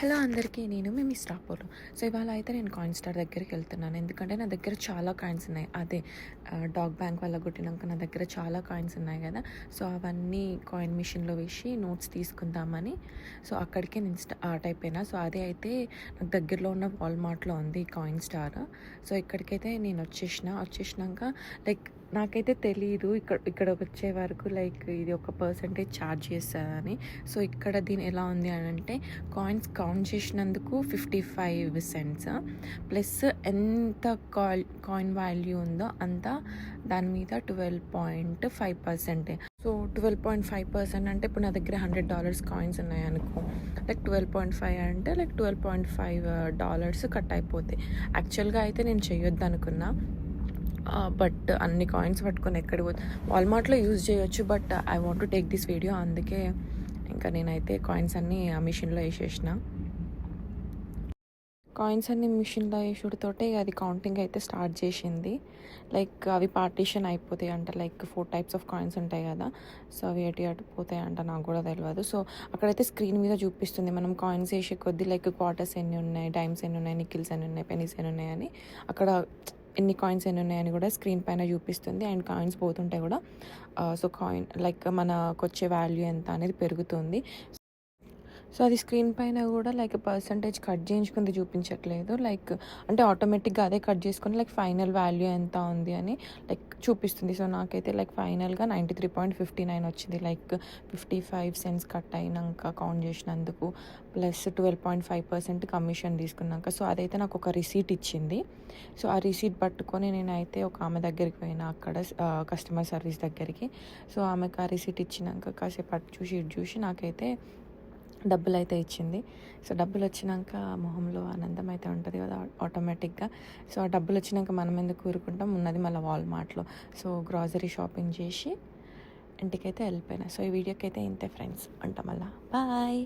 Hello అందరికీ, నేను మీ miss Rapolu. So ఇవాళ అయితే నేను కాయిన్ స్టార్ దగ్గరికి వెళ్తున్నాను. ఎందుకంటే నా దగ్గర చాలా కాయిన్స్ ఉన్నాయి. అదే డాగ్ బ్యాంక్ వల్ల కొట్టినాక నా దగ్గర చాలా కాయిన్స్ ఉన్నాయి కదా. సో అవన్నీ కాయిన్ మిషన్లో వేసి నోట్స్ తీసుకుందామని సో అక్కడికే నేను స్టార్ట్ అయిపోయినా. సో అదే అయితే నాకు దగ్గరలో ఉన్న వాల్మార్ట్లో ఉంది కాయిన్ స్టార్. సో ఇక్కడికైతే నేను వచ్చేసినాక లైక్ నాకైతే తెలియదు ఇక్కడికి వచ్చే వరకు లైక్ ఇది ఒక పర్సంటేజ్ ఛార్జ్ చేస్తుందని. సో ఇక్కడ దీని ఎలా ఉంది అని అంటే కాయిన్స్ కౌంట్ చేసినందుకు 55 సెంట్స్ ప్లస్ ఎంత కాయిన్ వాల్యూ ఉందో అంత దాని మీద 12.5%. సో 12.5% అంటే ఇప్పుడు నా దగ్గర $100 కాయిన్స్ ఉన్నాయి అనుకో, లైక్ 12.5 అంటే లైక్ $12.5 కట్ అయిపోతాయి. యాక్చువల్గా అయితే నేను చేయొద్దు అనుకున్నా, బట్ అన్ని కాయిన్స్ పట్టుకొని ఎక్కడికి వాల్మార్ట్లో యూజ్ చేయొచ్చు, but I want to take this video. అందుకే ఇంకా నేనైతే కాయిన్స్ అన్నీ ఆ మిషన్లో వేసేసిన. కాయిన్స్ అన్ని మిషన్లో వేసుడుతోటే అది కౌంటింగ్ అయితే స్టార్ట్ చేసింది. లైక్ అవి పార్టీషన్ అయిపోతాయి అంట. లైక్ 4 టైప్స్ ఆఫ్ కాయిన్స్ ఉంటాయి కదా, సో అవి అటు పోతాయి అంట. నాకు కూడా తెలియదు. సో అక్కడైతే స్క్రీన్ మీద చూపిస్తుంది మనం కాయిన్స్ వేసే కొద్దీ లైక్ క్వార్టర్స్ ఎన్ని ఉన్నాయి, డైమ్స్ ఎన్ని ఉన్నాయి, నికిల్స్ ఎన్ని ఉన్నాయి, పెనీస్ ఎన్ని ఉన్నాయని అక్కడ ఎన్ని కాయిన్స్ ఎన్ని ఉన్నాయని కూడా స్క్రీన్ పైన చూపిస్తుంది. అండ్ కాయిన్స్ పోతుంటాయి కూడా. సో కాయిన్ లైక్ మనకు వచ్చే వాల్యూ ఎంత అనేది పెరుగుతుంది. సో అది స్క్రీన్ పైన కూడా లైక్ పర్సంటేజ్ కట్ చేయించుకుంది చూపించట్లేదు. లైక్ అంటే ఆటోమేటిక్గా అదే కట్ చేసుకొని లైక్ ఫైనల్ వాల్యూ ఎంత ఉంది అని లైక్ చూపిస్తుంది. సో నాకైతే లైక్ ఫైనల్గా 93.59 వచ్చింది. లైక్ 55 సెంట్స్ కట్ అయినాక కౌంట్ చేసినందుకు ప్లస్ 12.5% కమిషన్ తీసుకున్నాక. సో అదైతే నాకు ఒక రిసీట్ ఇచ్చింది. సో ఆ రిసీట్ పట్టుకొని నేనైతే ఒక ఆమె దగ్గరికి పోయినా, అక్కడ కస్టమర్ సర్వీస్ దగ్గరికి. సో ఆమెకు ఆ రిసీట్ ఇచ్చినాక కాసేపు అటు చూసి ఇటు చూసి నాకైతే డబ్బులు అయితే ఇచ్చింది. సో డబ్బులు వచ్చినాక మొహంలో ఆనందం అయితే ఉంటుంది కదా ఆటోమేటిక్గా. సో ఆ డబ్బులు వచ్చినాక మనం ఎందుకు కూరుకుంటాం, ఉన్నది మళ్ళీ వాల్మార్ట్లో. సో గ్రాసరీ షాపింగ్ చేసి ఇంటికైతే వెళ్ళిపోయినా. సో ఈ వీడియోకి అయితే ఇంతే ఫ్రెండ్స్, ఉంటాం మళ్ళీ బాయ్.